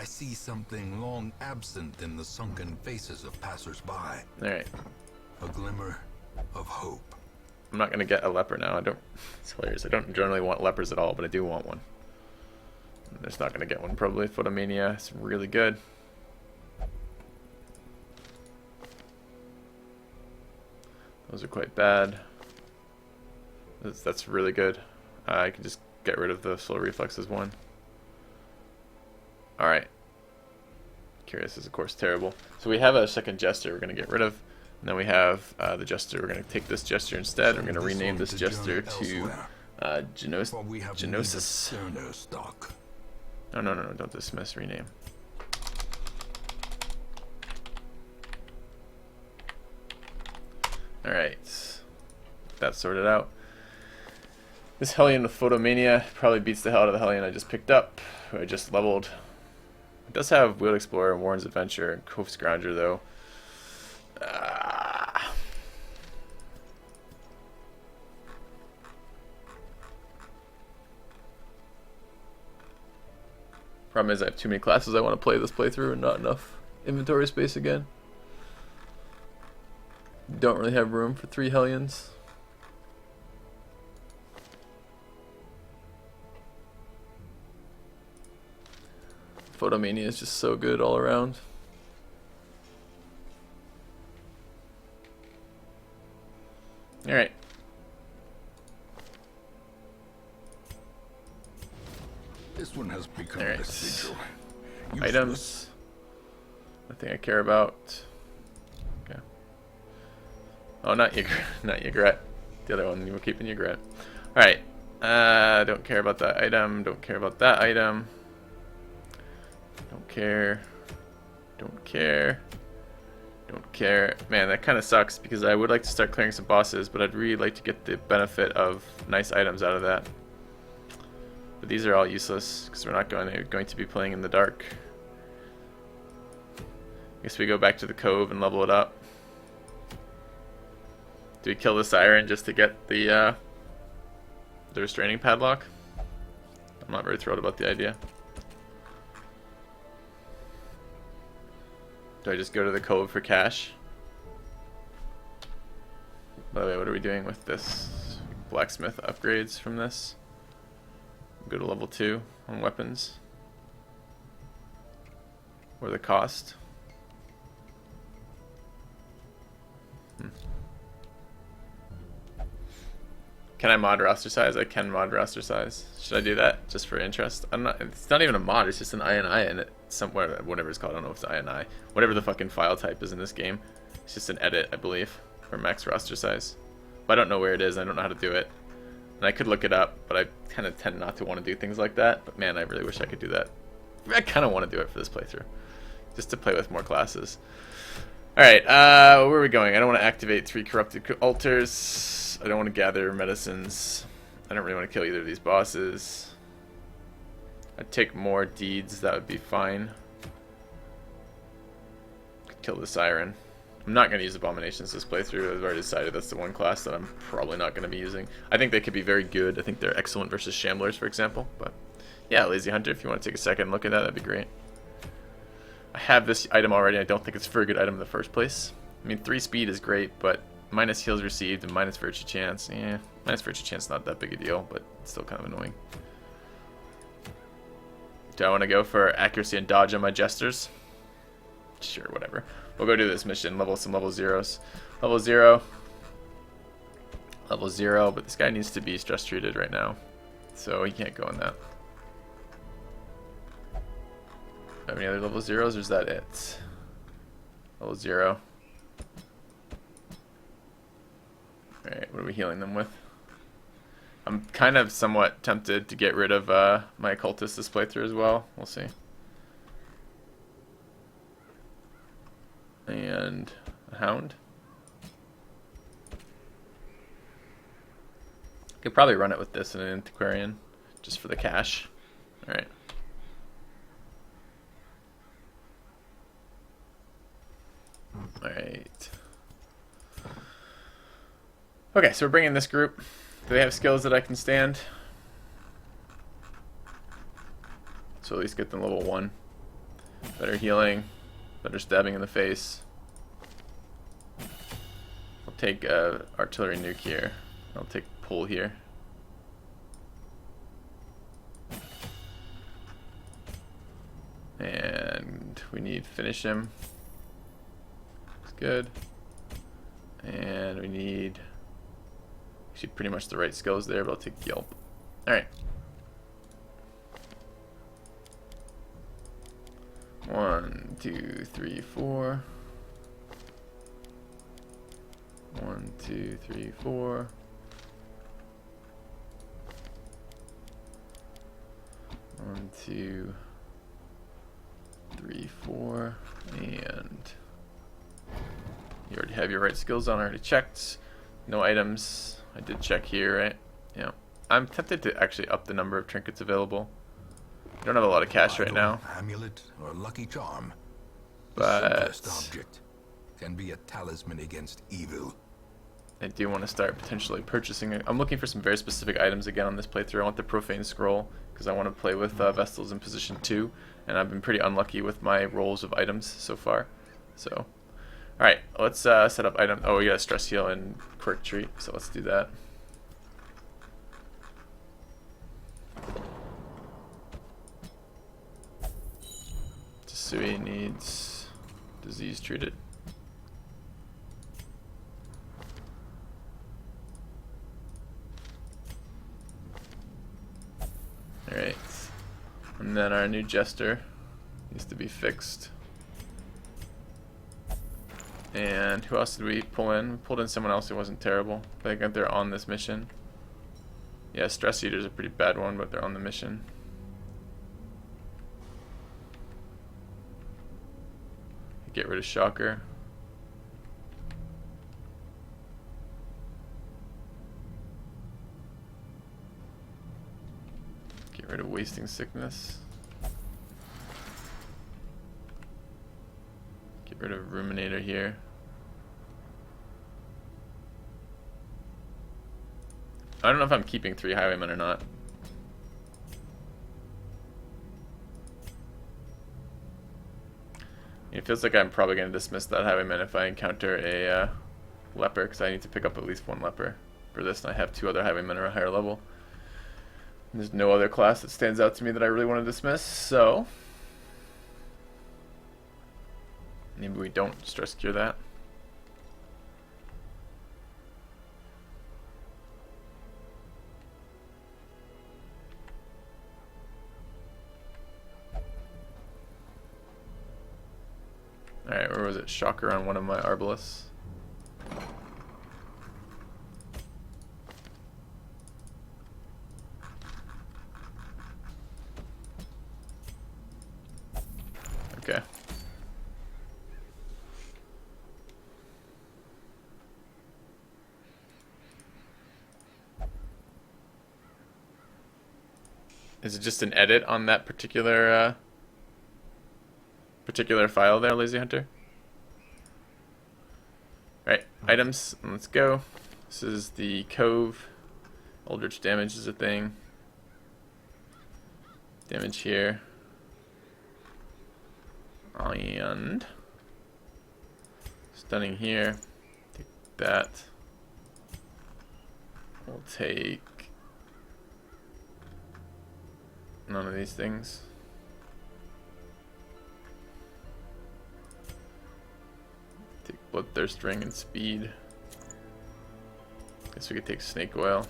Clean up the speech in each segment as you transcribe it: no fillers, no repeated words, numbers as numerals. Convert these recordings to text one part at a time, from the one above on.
I see something long absent in the sunken faces of passers-by. Alright. A glimmer of hope. I'm not gonna get a leper now. It's hilarious. I don't generally want lepers at all, but I do want one. I'm just not gonna get one probably. Photomania is really good. Those are quite bad. That's really good. I can just get rid of the slow reflexes one. Alright. Curious is of course terrible. So we have a second Jester we're going to get rid of. And then we have the Jester. We're going to take this Jester instead. We're going to rename this Jester to Genosis. No, don't dismiss, rename. Alright. That's sorted out. This Hellion with Photomania probably beats the hell out of the Hellion I just picked up, who I just leveled. It does have Wheeled Explorer, Warren's Adventure, and Cove Scrounger though. Problem is I have too many classes I want to play this playthrough and not enough inventory space again. Don't really have room for 3 Hellions. Photomania is just so good all around. Alright. This one has become vestigial. Items. Nothing I care about. Okay. Oh, not Ygritte. The other one you were keeping Ygritte. Alright. Don't care about that item. Don't care about that item. Don't care. Don't care. Don't care. Man, that kind of sucks because I would like to start clearing some bosses, but I'd really like to get the benefit of nice items out of that. But these are all useless because we're not going to be playing in the dark. I guess we go back to the Cove and level it up. Do we kill the Siren just to get the restraining padlock? I'm not very thrilled about the idea. Do I just go to the Cove for cash? By the way, what are we doing with this? Blacksmith upgrades from this. Go to level 2 on weapons. Or the cost. Can I mod roster size? I can mod roster size. Should I do that just for interest? I'm not. It's not even a mod. It's just an INI in it somewhere. Whatever it's called. I don't know if it's INI. Whatever the fucking file type is in this game. It's just an edit, I believe, for max roster size. But I don't know where it is. I don't know how to do it. And I could look it up, but I kind of tend not to want to do things like that. But man, I really wish I could do that. I kind of want to do it for this playthrough, just to play with more classes. All right, where are we going? I don't want to activate 3 corrupted altars. I don't want to gather medicines. I don't really want to kill either of these bosses. I'd take more deeds, that would be fine. Could kill the Siren. I'm not going to use Abominations this playthrough. I've already decided that's the one class that I'm probably not going to be using. I think they could be very good. I think they're excellent versus Shamblers, for example. But yeah, Lazy Hunter, if you want to take a second and look at that, that'd be great. I have this item already. I don't think it's a very good item in the first place. I mean, 3 speed is great, but minus heals received and minus virtue chance. Yeah, minus virtue chance not that big a deal, but it's still kind of annoying. Do I want to go for accuracy and dodge on my Jesters? Sure, whatever. We'll go do this mission. Some level zeros. Level 0. Level 0, but this guy needs to be stress treated right now, so he can't go in that. Have any other level 0s, or is that it? Level 0. Alright, what are we healing them with? I'm kind of somewhat tempted to get rid of my occultist this playthrough as well. We'll see. And a hound. Could probably run it with this and an antiquarian, just for the cash. Alright. Alright. Okay, so we're bringing this group. Do they have skills that I can stand? So at least get them level 1. Better healing. Better stabbing in the face. I'll take artillery nuke here. I'll take pull here. And we need finish him. That's good. And we need actually pretty much the right skills there, but I'll take Yelp. Alright. 1, 2, 3, 4. 1, 2, 3, 4. 1, 2, 3, 4. And you already have your right skills on. I already checked. No items. I did check here, right? Yeah. I'm tempted to actually up the number of trinkets available. I don't have a lot of cash right now. Amulet or lucky charm. But The simplest object can be a talisman against evil. I do want to start potentially purchasing it. I'm looking for some very specific items again on this playthrough. I want the Profane Scroll because I want to play with Vestals in position 2, and I've been pretty unlucky with my rolls of items so far. So, alright, let's set up item. Oh, we got Stress Heal and Quirk Treat, so let's do that. Sui needs disease treated. Alright. And then our new Jester needs to be fixed. And who else did we pull in? We pulled in someone else who wasn't terrible. I think they're on this mission. Yeah, Stress Eater's a pretty bad one, but they're on the mission. Get rid of Shocker. Get rid of Wasting Sickness. Get rid of Ruminator here. I don't know if I'm keeping 3 Highwaymen or not. It feels like I'm probably going to dismiss that Highwayman if I encounter a Leper, because I need to pick up at least 1 Leper for this, and I have 2 other Highwaymen at a higher level. And there's no other class that stands out to me that I really want to dismiss, so maybe we don't stress cure that. Alright, where was it? Shocker on one of my Arbalists. Okay. Is it just an edit on that particular file there, Lazy Hunter? Right, items, let's go. This is the Cove. Eldritch damage is a thing. Damage here. And stunning here. Take that. We'll take none of these things. Take Bloodthirst Ring and Speed. Guess we could take Snake Oil.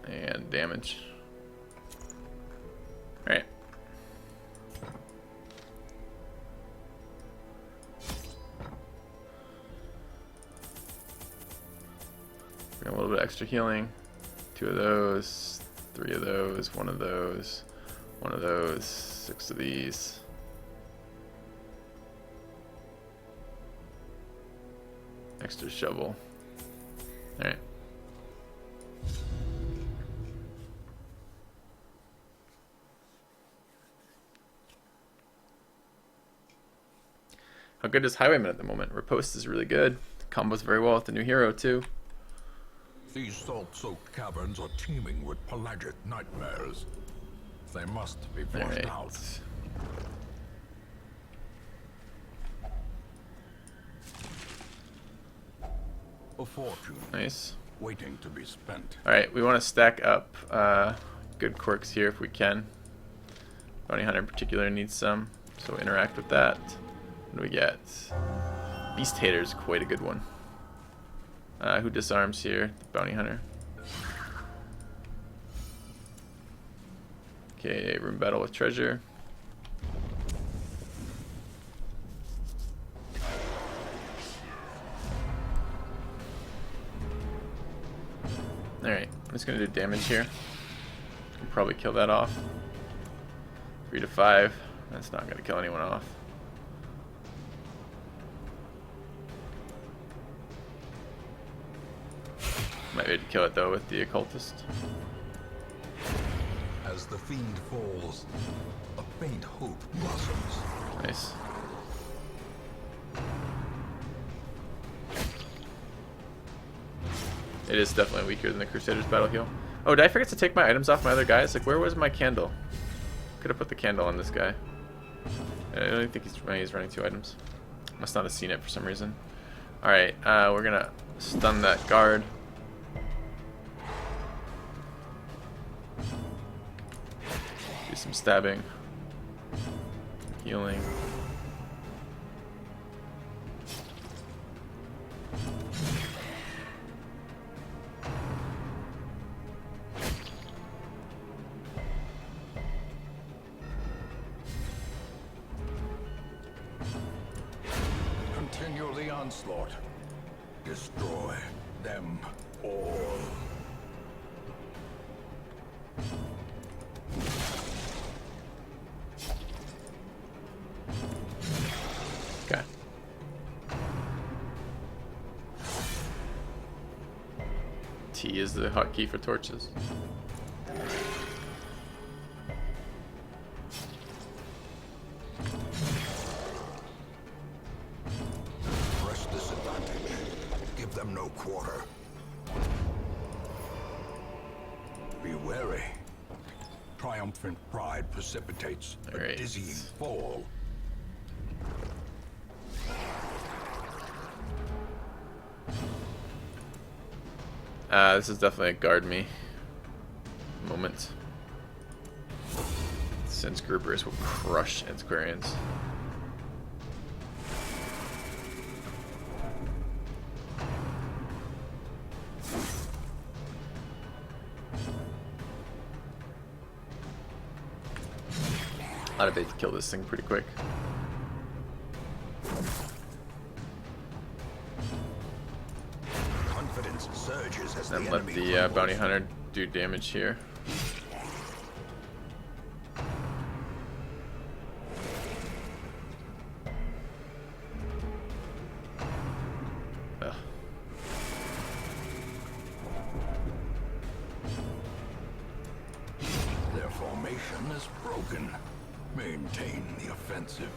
And damage. Alright. A little bit extra healing. 2 of those, 3 of those, 1 of those, 1 of those, 6 of these. Extra shovel. Alright. How good is Highwayman at the moment? Riposte is really good. Combos very well with the new hero too. These salt-soaked caverns are teeming with pelagic nightmares. They must be flushed out. A fortune. Nice. Waiting to be spent. Alright, we want to stack up good quirks here if we can. Bounty Hunter in particular needs some, so interact with that. What do we get? Beast Hater is quite a good one. Who disarms here? The Bounty Hunter. Okay, room battle with treasure. Alright, I'm just gonna do damage here. Can probably kill that off. 3 to 5. That's not gonna kill anyone off. Might be able to kill it though with the occultist. As the fiend falls, a faint hope blossoms. Nice. It is definitely weaker than the Crusader's battle heal. Oh, did I forget to take my items off my other guys? Like, where was my candle? Could have put the candle on this guy. I don't even think he's running 2 items. Must not have seen it for some reason. Alright, we're gonna stun that guard. Do some stabbing. Healing. Continue the onslaught. Destroy them all. Okay. T is the hotkey for torches. Press this advantage. Give them no quarter. Be wary. Triumphant pride precipitates a dizzying fall. This is definitely a guard me moment. Since Groupers will crush Antiquarians. I'd bet to kill this thing pretty quick. Confidence surges as Then the let enemy the crumbles. Bounty Hunter do damage here. Ugh. Their formation is broken. Maintain the offensive.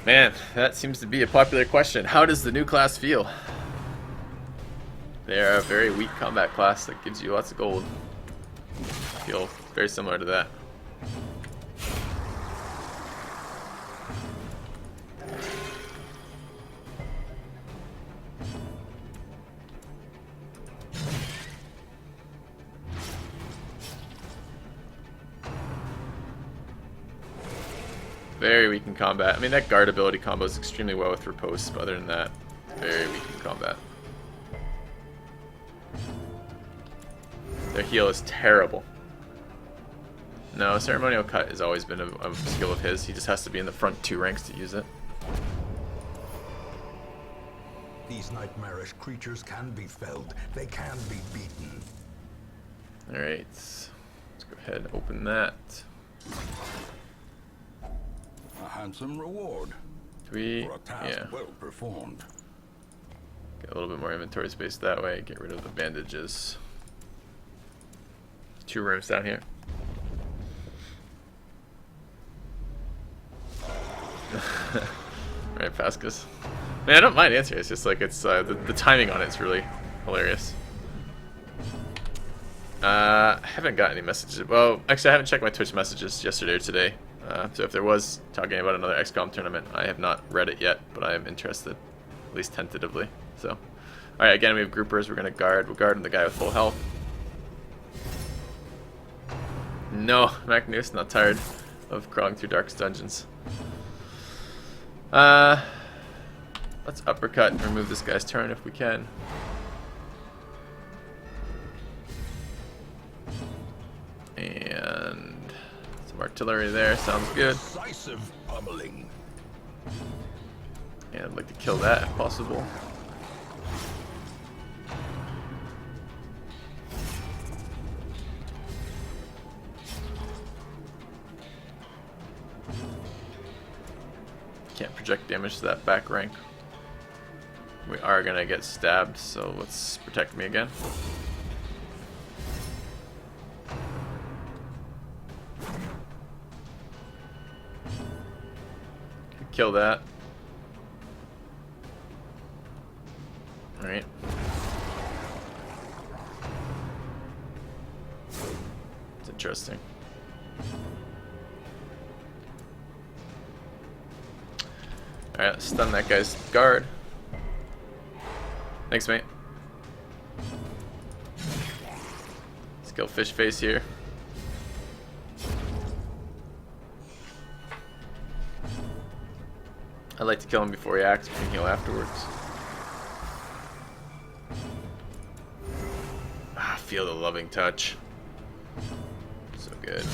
Man, that seems to be a popular question. How does the new class feel? They are a very weak combat class that gives you lots of gold. I feel very similar to that. Very weak in combat. I mean, that guard ability combos extremely well with riposte, but other than that, very weak in combat. Their heal is terrible. No, Ceremonial Cut has always been a skill of his. He just has to be in the front 2 ranks to use it. These nightmarish creatures can be felled. They can be beaten. Alright, let's go ahead and open that. A handsome reward Do we? for a task Yeah. well performed. Get a little bit more inventory space that way. Get rid of the bandages. 2 rooms down here. Right, Pascas. Man, I don't mind answering. It's just like it's the timing on it's really hilarious. I haven't got any messages. Well, actually, I haven't checked my Twitch messages yesterday or today. So if there was talking about another XCOM tournament, I have not read it yet, but I am interested, at least tentatively. So, all right. Again, we have groupers. We're gonna guard. We're guarding the guy with full health. No, Magnus, not tired of crawling through darkest dungeons. Let's uppercut and remove this guy's turn if we can. And some artillery there, sounds good. Decisive pummeling. And I'd like to kill that if possible. Can't project damage to that back rank. We are gonna get stabbed, so let's protect me again. Kill that. Alright. It's interesting. Alright, let's stun that guy's guard. Thanks, mate. Let's kill Fish Face here. I'd like to kill him before he acts, we can heal afterwards. Ah, feel the loving touch. So good.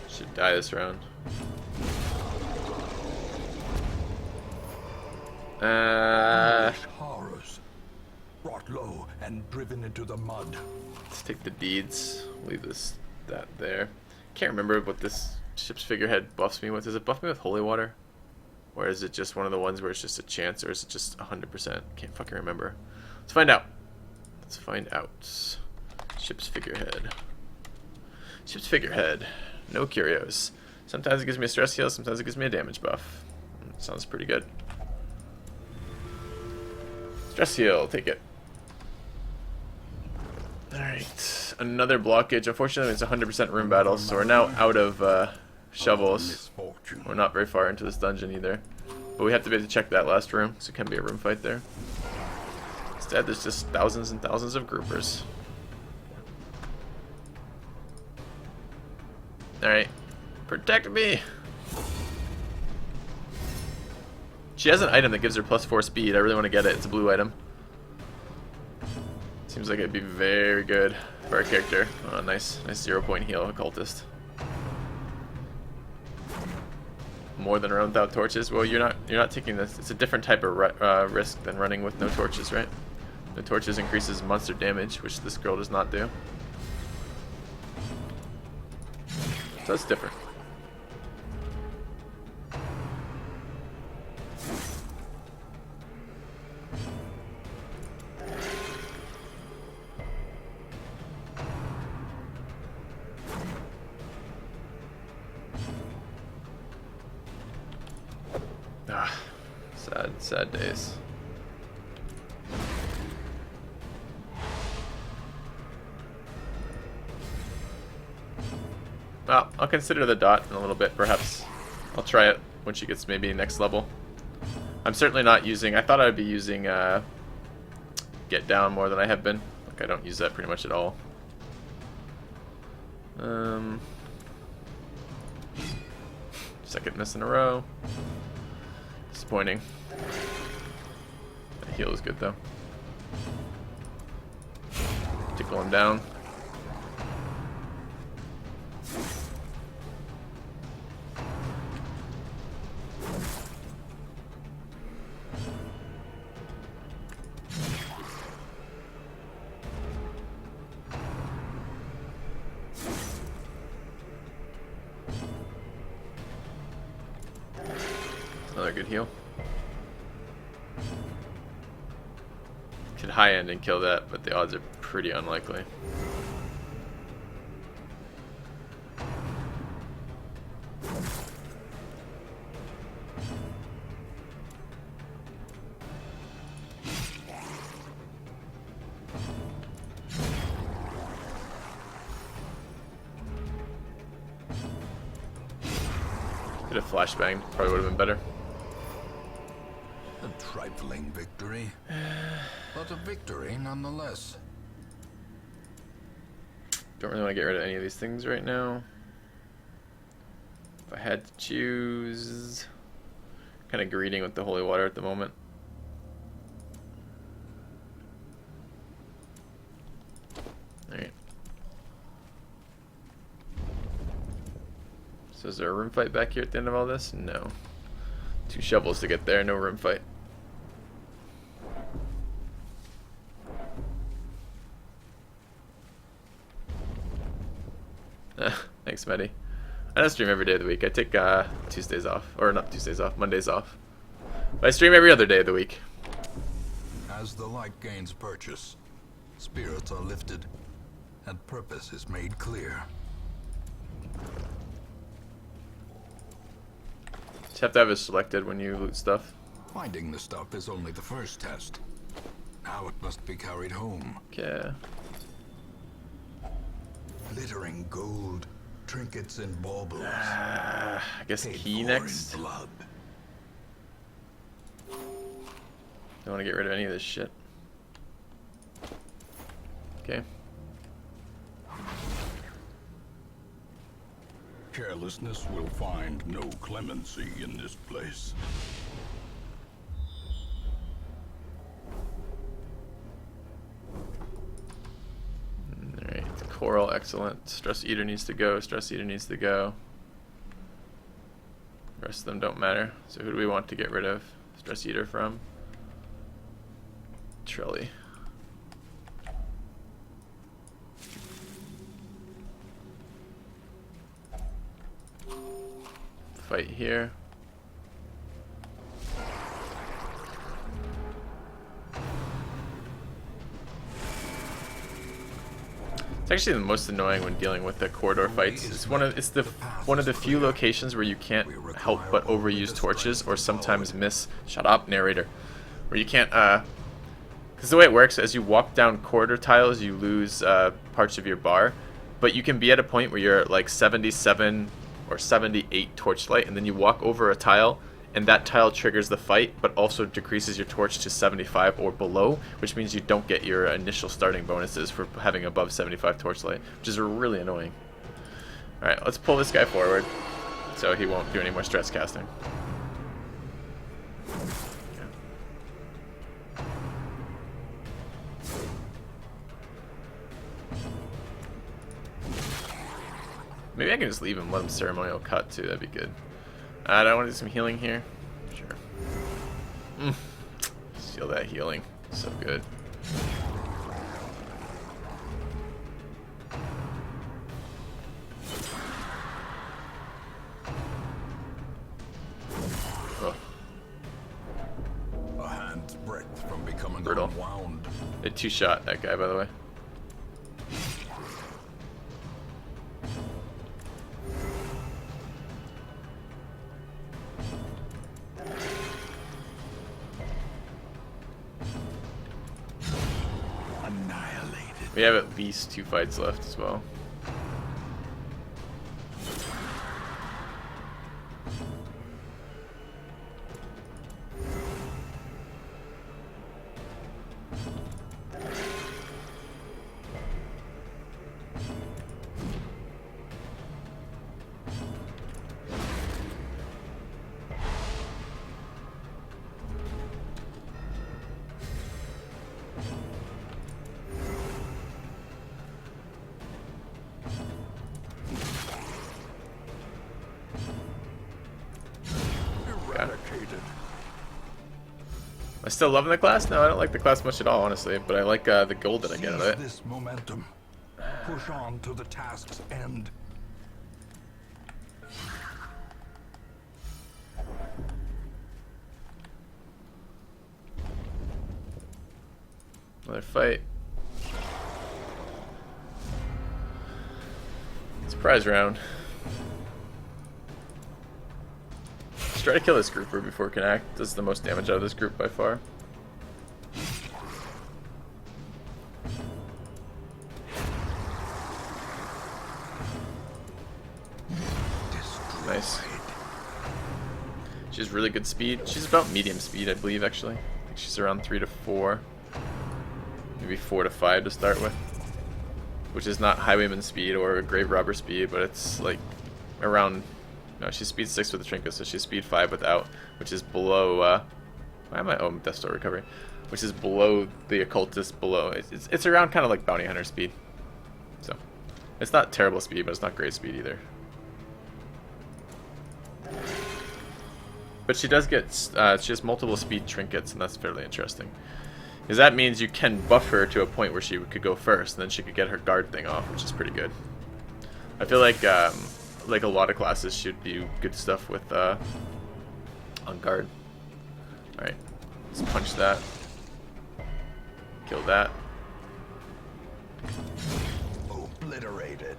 Should die this round. Horrors. Brought low and driven into the mud. Let's take the deeds. Leave that there. Can't remember what this ship's figurehead buffs me with. Does it buff me with holy water? Or is it just one of the ones where it's just a chance, or is it just 100%? Can't fucking remember. Let's find out. Let's find out. Ship's figurehead. Ship's figurehead. No curios. Sometimes it gives me a stress heal, sometimes it gives me a damage buff. Sounds pretty good. Stress heal, take it. Alright, another blockage. Unfortunately, it's 100% room battle, so we're now out of shovels. We're not very far into this dungeon either. But we have to be able to check that last room, so it can be a room fight there. Instead, there's just thousands and thousands of groupers. Alright. Protect me! She has an item that gives her +4 speed. I really want to get it. It's a blue item. Seems like it'd be very good for our character. Oh, nice 0-point heal, occultist. More than run without torches. Well, you're not taking this. It's a different type of risk than running with no torches, right? No torches increases monster damage, which this girl does not do. So that's different. Ah, sad days. Well, I'll consider the dot in a little bit, perhaps. I'll try it when she gets maybe next level. I'm certainly not using... I thought I'd be using Get Down more than I have been. Like, I don't use that pretty much at all. Second miss in a row. Disappointing. The heal is good, though. Tickle him down. Another good heal. Could high end and kill that, but the odds are pretty unlikely. Could have flashbanged, probably would have been better. A trifling victory, but a victory nonetheless. Don't really want to get rid of any of these things right now. If I had to choose, kind of greeting with the holy water at the moment. Alright. So is there a room fight back here at the end of all this? No. 2 shovels to get there, no room fight. Thanks, Medi. I don't stream every day of the week. I take Tuesdays off. Or not Tuesdays off, Mondays off. But I stream every other day of the week. As the light gains purchase, spirits are lifted, and purpose is made clear. Just have to have it selected when you loot stuff. Finding the stuff is only the first test. Now it must be carried home. Okay. Glittering gold, trinkets and baubles. I guess paid key for next. in blood. Don't want to get rid of any of this shit. Okay. Carelessness will find no clemency in this place. Alright, coral, excellent. Stress eater needs to go. Stress eater needs to go. The rest of them don't matter. So who do we want to get rid of? Stress eater from? Trelly. Fight here. It's actually the most annoying when dealing with the corridor fights. It's one of the few locations where you can't help but overuse torches or sometimes miss. Shut up, narrator. Where you can't because the way it works, as you walk down corridor tiles, you lose parts of your bar, but you can be at a point where you're at like 77 or 78 torchlight, and then you walk over a tile, and that tile triggers the fight, but also decreases your torch to 75 or below, which means you don't get your initial starting bonuses for having above 75 torchlight, which is really annoying. Alright, let's pull this guy forward, so he won't do any more stress casting. Maybe I can just leave him, let him ceremonial cut too, that'd be good. I don't want to do some healing here. Sure. Steal that healing. So good. Oh. A hand's breadth from becoming Brutal. unwound. They 2-shot that guy, by the way. We have at least 2 fights left as well. Am I still loving the class? No, I don't like the class much at all, honestly, but I like the gold that I get out of it. This momentum. Push on to the task's end. Another fight. Surprise round. Let's try to kill this grouper before it can act. Does the most damage out of this group by far. Nice. She has really good speed. She's about medium speed, I believe, actually. I think she's around 3 to 4. Maybe 4 to 5 to start with. Which is not highwayman speed or grave robber speed, but it's like around... No, she's speed 6 with the trinket, so she's speed 5 without, which is below... why am I... Oh, Death Star Recovery. Which is below the occultist below. It's around kind of like bounty hunter speed. So, it's not terrible speed, but it's not great speed either. But she does get, she has multiple speed trinkets, and that's fairly interesting. Because that means you can buff her to a point where she could go first, and then she could get her guard thing off, which is pretty good. I feel like a lot of classes should do good stuff with, on guard. Alright, let's punch that. Kill that. Obliterated.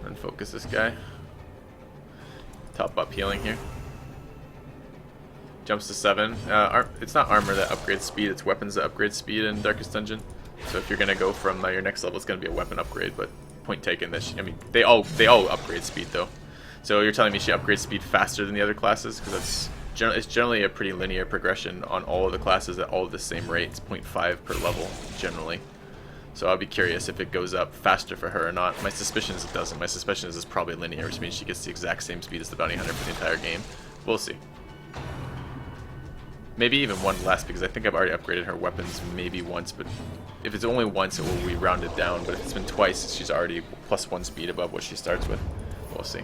And focus this guy. Top up healing here. Jumps to 7. It's not armor that upgrades speed, it's weapons that upgrade speed in Darkest Dungeon. So if you're gonna go from your next level, it's gonna be a weapon upgrade. But point taken, that I mean, they all upgrade speed though. So you're telling me she upgrades speed faster than the other classes? Because it's generally a pretty linear progression on all of the classes at all of the same rate. It's 0.5 per level generally. So I'll be curious if it goes up faster for her or not. My suspicion is it doesn't. My suspicion is it's probably linear, which means she gets the exact same speed as the bounty hunter for the entire game. We'll see. Maybe even one less, because I think I've already upgraded her weapons maybe once, but if it's only once, it will be rounded down. But if it's been twice, she's already +1 speed above what she starts with. We'll see.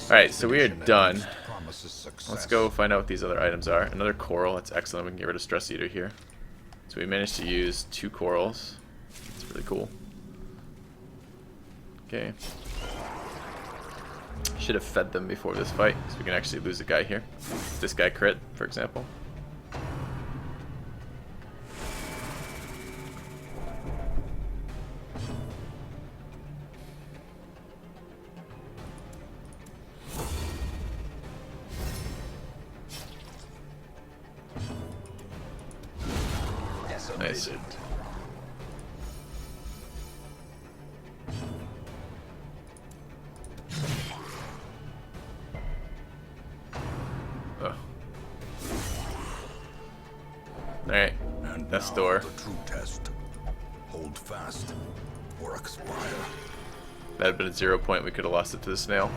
Alright, so we are done. Let's go find out what these other items are. Another coral, that's excellent. We can get rid of Stress Eater here. So we managed to use 2 corals. It's really cool. Okay. Should have fed them before this fight, so we can actually lose a guy here. This guy crit, for example. Nice. Oh. Alright, that's door. The true test. Hold fast or expire. If that had been a 0 point, we could have lost it to the snail.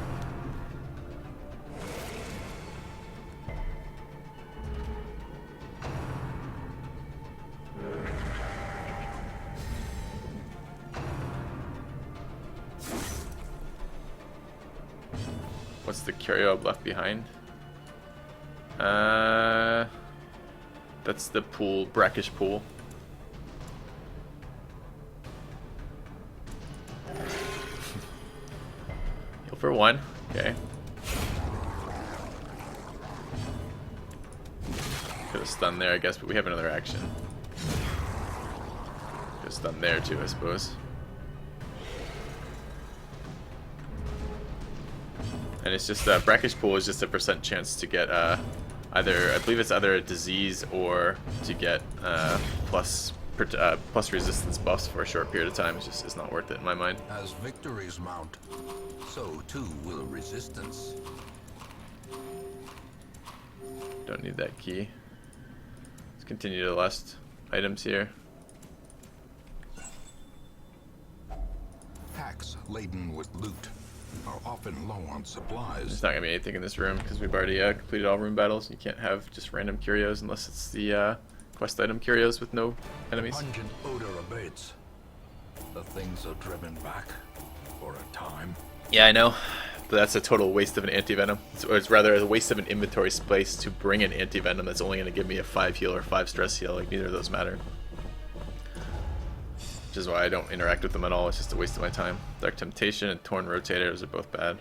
What's the curio left behind? That's the pool, brackish pool. Heal for 1. Okay. Could have stunned there, I guess, but we have another action. Could have stunned there too, I suppose. And it's just brackish pool is just a % chance to get either, I believe it's either a disease or to get plus resistance buffs for a short period of time. It's not worth it in my mind. As victories mount, so too will resistance. Don't need that key. Let's continue to lust items here. Packs laden with loot are often low on supplies. There's not gonna be anything in this room because we've already completed all room battles. You can't have just random curios unless it's the quest item curios with no enemies. Pungent odor abates. The things are driven back for a time. Yeah, I know. But that's a total waste of an anti-venom. It's rather a waste of an inventory space to bring an anti-venom that's only going to give me a 5 heal or 5 stress heal. Like, neither of those matter. Which is why I don't interact with them at all. It's just a waste of my time. Dark Temptation and Torn Rotators are both bad.